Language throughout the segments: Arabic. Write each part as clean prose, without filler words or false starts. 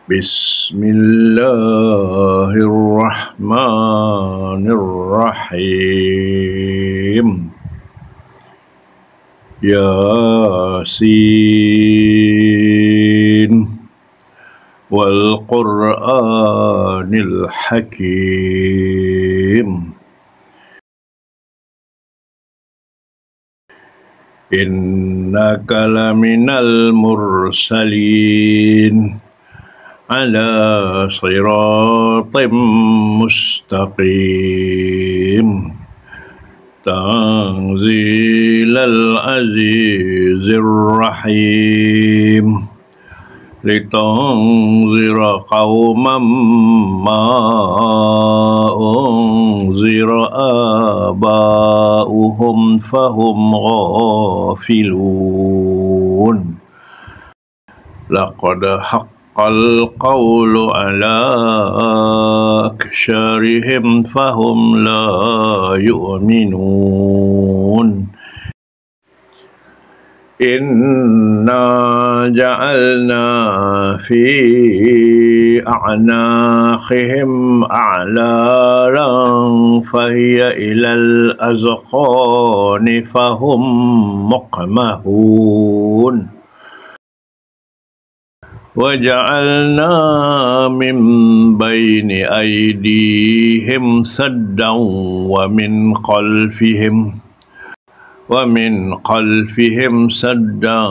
Bismillahirrahmanirrahim. Yasin wal Qur'anil Hakim. Innaka laminal mursalin ala siratim mustaqim. Tanzilal azizir rahim. Litunzira qawman ma unzira aba'uhum fahum ghafilun. Laqad haqqal qawlu ala aktharihim fahum la yu'minun. Inna ja'alna fi a'naqihim a'laran fahiya ilal azqani fahum muqmahun. وَجَعَلْنَا مِنْ بَيْنِ أَيْدِيهِمْ سَدًّا وَمِنْ خَلْفِهِمْ سَدًّا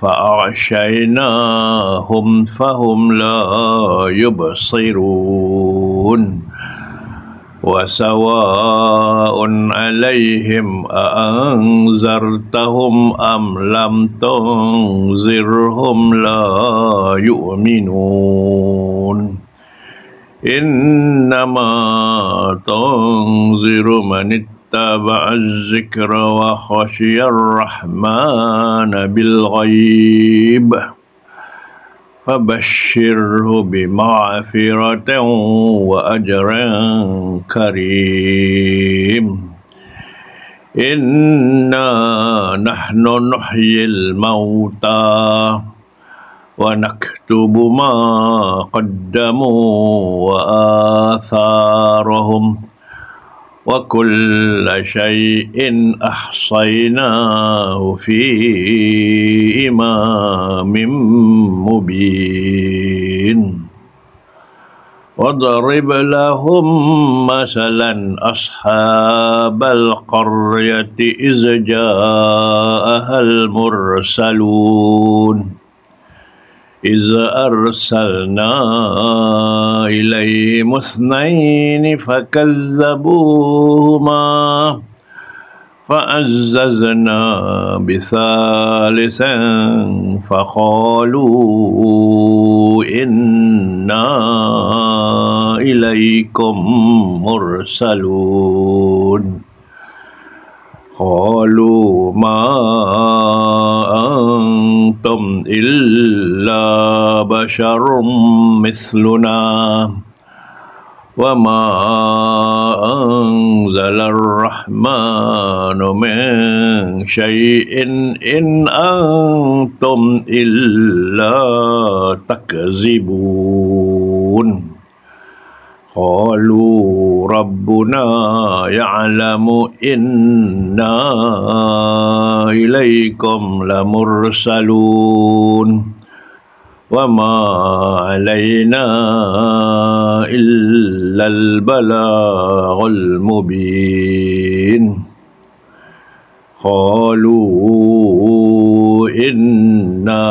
فَأَغْشَيْنَاهُمْ فَهُمْ لَا يُبْصِرُونَ وَسَوَاءٌ عَلَيْهِمْ أَأَنذَرْتَهُمْ أَمْ لَمْ تُنذِرْهُمْ لَا يُؤْمِنُونَ إِنَّمَا تُنذِرُ مَنِ اتَّبَعَ الذِّكْرَ وَخَشِيَ الرَّحْمَنَ بِالْغَيْبِ فَبَشِّرْهُ بِمَغْفِرَةٍ وَأَجْرٍ كَرِيمٍ. إِنَّا نَحْنُ نُحْيِي الْمَوْتَى وَنَكْتُبُ مَا قَدَّمُوا وَآثَارَهُمْ وَكُلَّ شَيْءٍ أَحْصَيْنَاهُ فِي إِمَامٍ مُبِينٍ. وَاضْرِبْ لَهُمْ مَثَلًا أَصْحَابَ الْقَرْيَةِ إِذْ جَاءَهَا الْمُرْسَلُونَ إِذْ أَرْسَلْنَا إِلَيْهِمُ اثْنَيْنِ فَكَذَّبُوهُمَا فَعَزَّزْنَا بِثَالِثٍ فَقَالُوا إِنَّا إِلَيْكُمْ مُرْسَلُونَ قالوا ما أنتم إلا بشر مثلنا وما أنزل الرحمن من شيء إن أنتم إلا تكذبون. قالوا ربنا يعلم إنا إليكم لمرسلون وما علينا إلا البلاغ المبين. قالوا إنا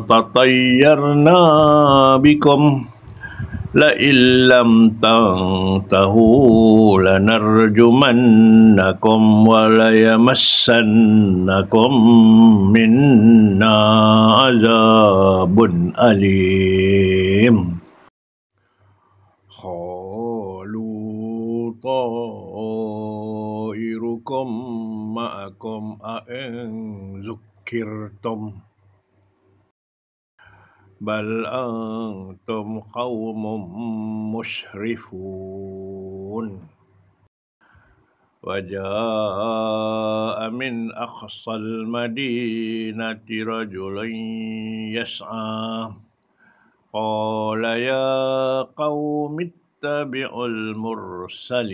تطيرنا بكم لئن لم تنتهوا لنرجمنكم وليمسنكم منا عذاب أليم. قالوا طائركم معكم أئن ذكرتم بل أنتم قوم مسرفون. وجاء من أقصى المدينة رجل يسعى قال يا قوم اتبعوا المرسلين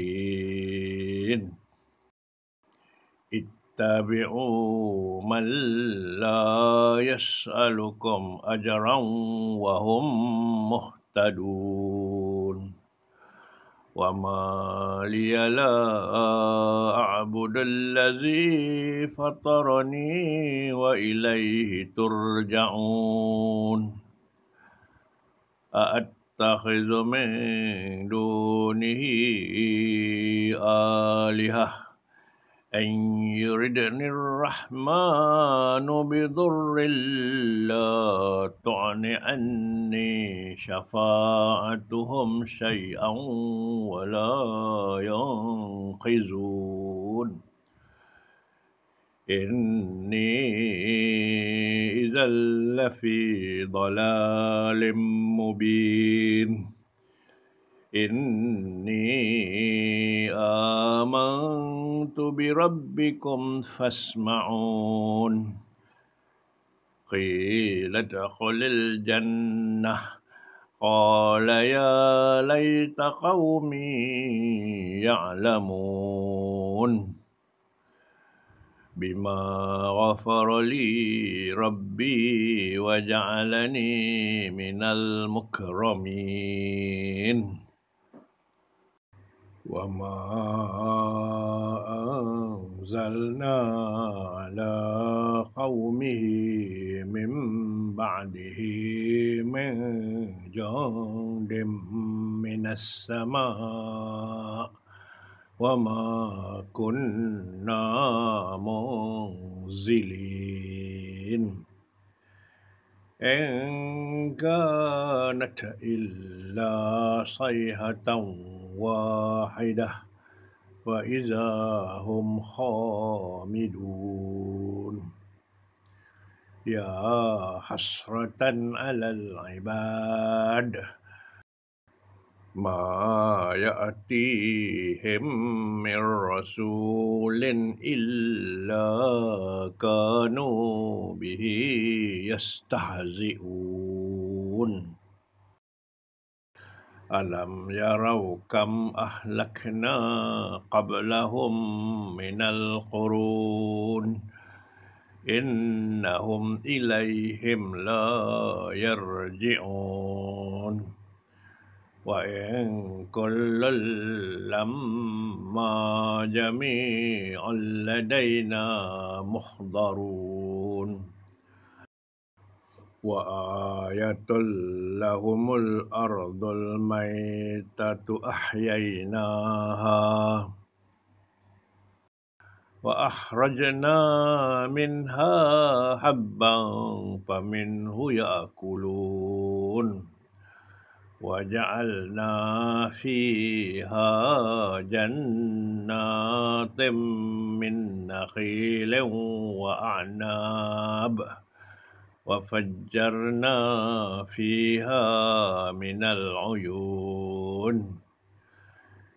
اتبعوا من لا يسألكم أجرا وهم مهتدون وما لي لا أعبد الذي فطرني وإليه ترجعون أأتخذ من دونه آلهة أن يردني الرحمن بضر لا تغن عني شفاعتهم شيئا ولا ينقذون إني إذا لفي ضلال مبين إني آمنت بربكم فاسمعون قيل ادخل الجنة قال يا ليت قومي يعلمون بما غفر لي ربي وجعلني من المكرمين وما أنزلنا على قومه من بعده من جند من السماء وما كنا منزلين إن كانت إلا صيحة واحدة فإذا هم خامدون يا حسرة على العباد ما يأتيهم من رسول إلا كانوا به يستهزئون ألم يروا كم أهلكنا قبلهم من القرون إنهم إليهم لا يرجعون وإن كل لما جميع لدينا محضرون وآية لهم الأرض الميتة أحييناها وأخرجنا منها حبا فمنه يأكلون وجعلنا فيها جنات من نخيل وأعناب وفجرنا فيها من العيون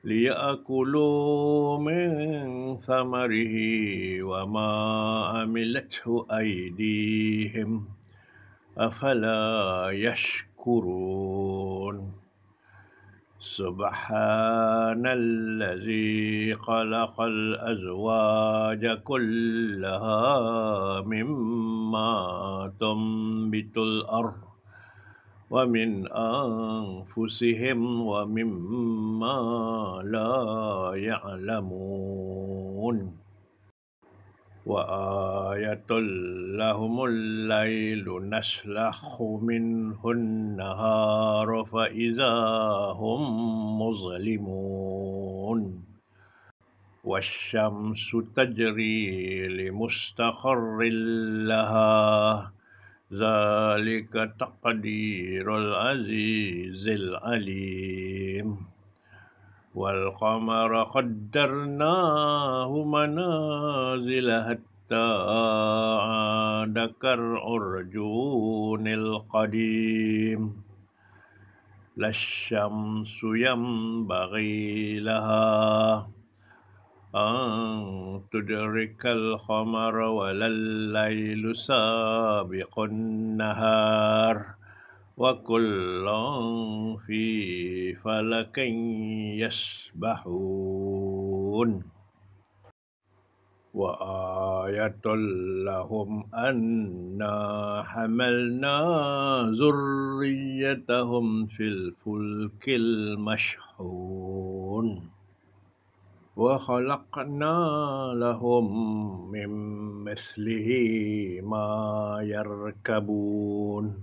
ليأكلوا من ثمره وما عملته أيديهم أفلا يشكرون سبحان الذي خلق الأزواج كلها مما تنبت الأرض ومن أنفسهم ومما لا يعلمون وآية لهم الليل نسلخ منه النهار فإذا هم مظلمون والشمس تجري لمستقر لها ذلك تقدير العزيز العليم والقمر قدرناه منازل حتى عاد كالعرجون القديم لا الشمس ينبغي لها أن تدرك القمر ولا الليل سابق النهار وكلا في فلك يسبحون وآية لهم أنا حملنا ذريتهم في الفلك المشحون وخلقنا لهم من مثله ما يركبون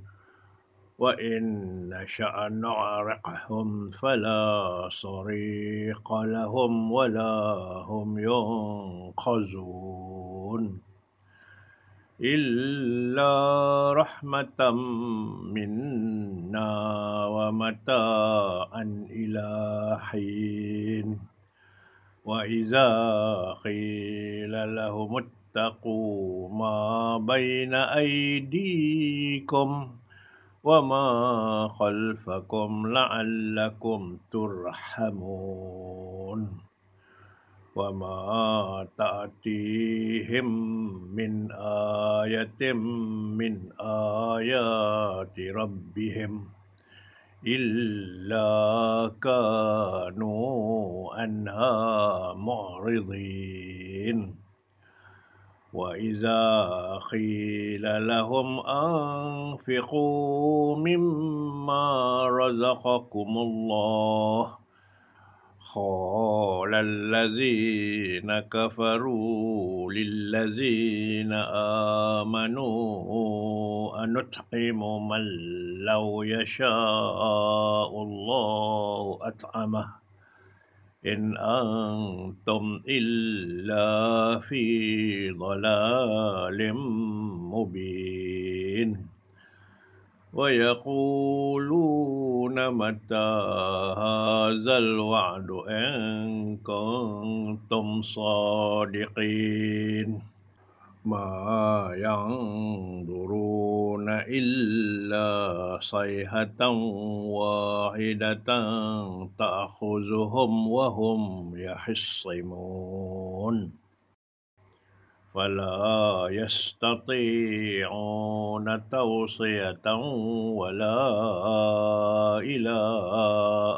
وإن نشأ نغرقهم فلا صريخ لهم ولا هم ينقذون إلا رحمة منا ومتاعا إلى حين وإذا قيل لهم اتقوا ما بين أيديكم وما خلفكم لعلكم ترحمون وما تأتيهم من آية من آيات ربهم إلا كانوا عنها معرضين وإذا قيل لهم أنفقوا مما رزقكم الله قال الذين كفروا للذين آمنوا أنطعم من لو يشاء الله أطعمه إن أنتم إلا في ضلال مبين ويقولون متى هذا الوعد إن كنتم صادقين ما ينظرون إلا صيحة واحدة تأخذهم وهم يخصمون فلا يستطيعون توصية ولا إلى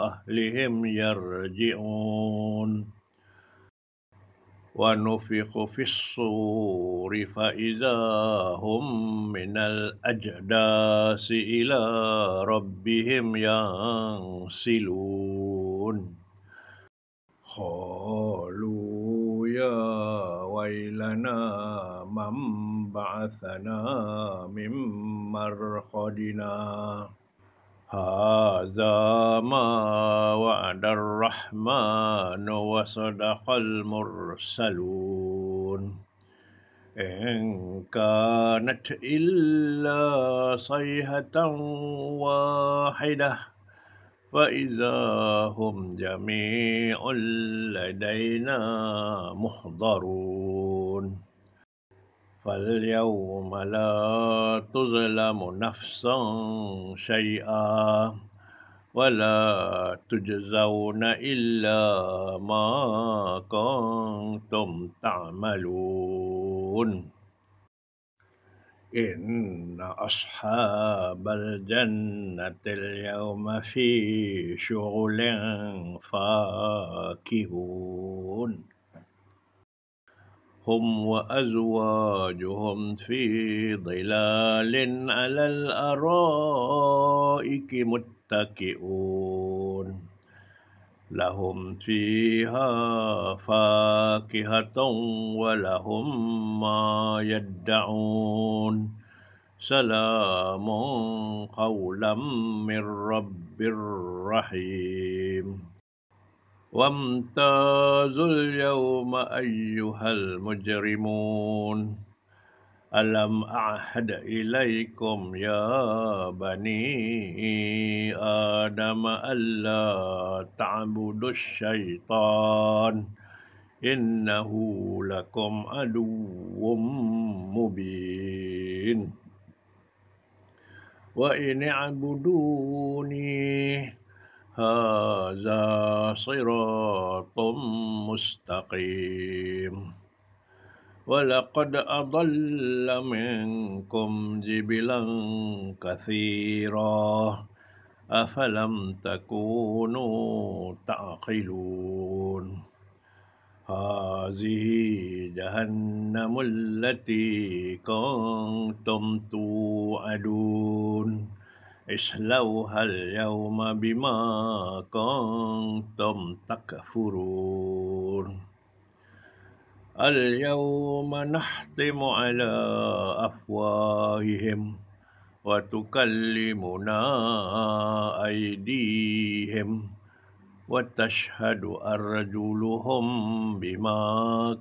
أهلهم يرجعون ونفخ في الصور فإذا هم من الأجداث إلى ربهم ينسلون قالوا يا ويلنا من بعثنا من مرقدنا هذا ما وعد الرحمن وصدق المرسلون إن كانت إلا صيحة واحدة فإذا هم جميع لدينا محضرون فاليوم لا تظلم نفس شيئا ولا تجزون إلا ما كنتم تعملون إن أصحاب الجنة اليوم في شغل فاكهون هم وأزواجهم في ظلال على الأرائك متكئون لهم فيها فاكهة ولهم ما يدعون سلام قولا من رب رحيم وامتازوا اليوم أيها المجرمون ألم أعهد إليكم يا بني آدم ألا تعبدوا الشيطان إنه لكم عدو مبين وإن اعبدوني هذا صراط مستقيم ولقد أضل منكم جبلا كثيرا أفلم تكونوا تعقلون هذه جهنم التي كنتم توعدون اصلوها اليوم بما كنتم تكفرون اليوم نختم على أفواههم وتكلمنا أيديهم وتشهد أرجلهم بما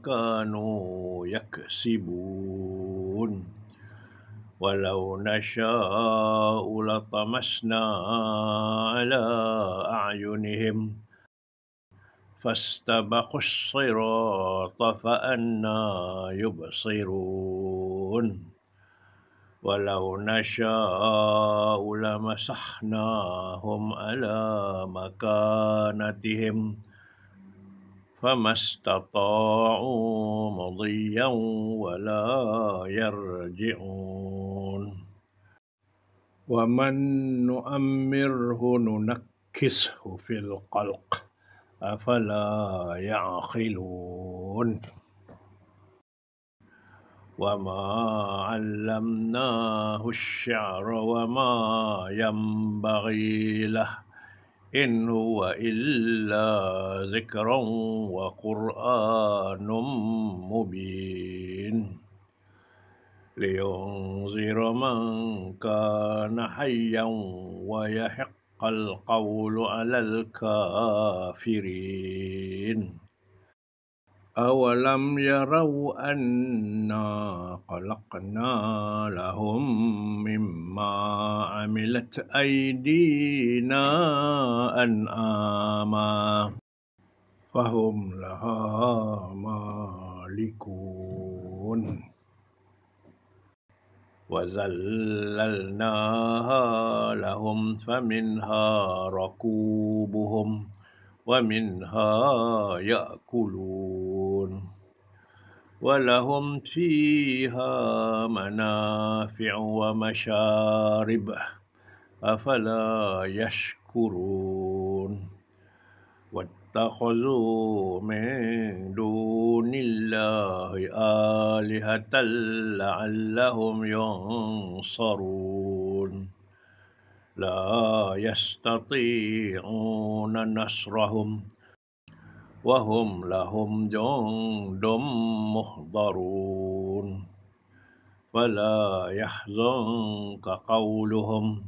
كانوا يكسبون ولو نشاء لطمسنا على أعينهم فاستبقوا الصراط فأنى يبصرون ولو نشاء لمسخناهم على مكانتهم فما استطاعوا مضيا ولا يرجعون ومن نؤمره ننكسه في الخلق أفلا يعقلون وما علمناه الشعر وما ينبغي له إن هو إلا ذكر وقرآن مبين لينذر من كان حيا ويحق القول على الكافرين أولم يروا أنا خلقنا لهم مما عملت أيدينا أنعاما فهم لها مالكون وذللناها لهم فمنها ركوبهم ومنها يأكلون ولهم فيها منافع ومشارب أفلا يشكرون واتخذوا من دون الله آلهة لعلهم ينصرون لا يستطيعون نصرهم وهم لهم جند محضرون فلا يحزنك قولهم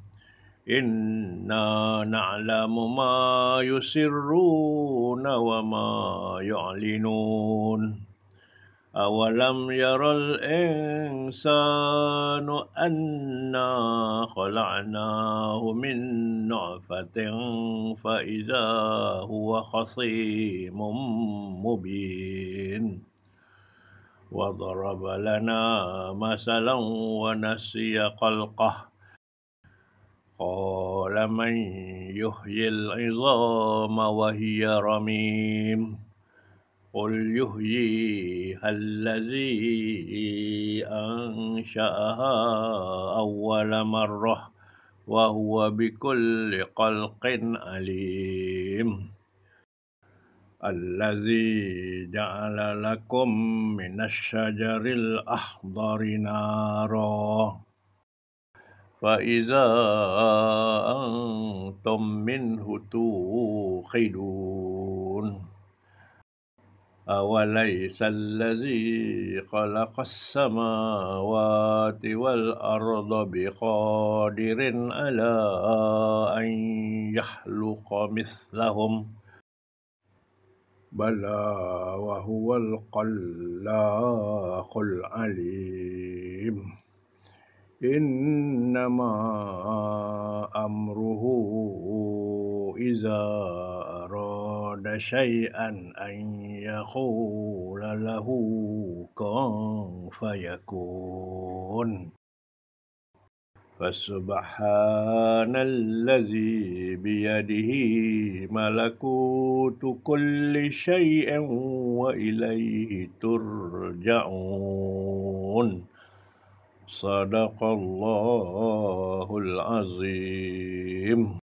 إنا نعلم ما يسرون وما يعلنون أولم ير الإنسان أنا خلقناه من نطفة فإذا هو خصيم مبين وضرب لنا مثلا ونسي خلقه قال من يحيي العظام وهي رميم قل يحييها الذي أنشأها أول مرة وهو بكل خلق عليم الذي جعل لكم من الشجر الأخضر نارا فإذا أنتم منه توقدون أوليس الذي خلق السماوات والأرض بقادر على أن يخلق مثلهم بلى وهو الخلاق العليم إنما أمره إذا أراد شيئا أن يقول له كن فيكون فسبحان الذي بيده ملكوت كل شيء وإليه ترجعون. صدق الله العظيم.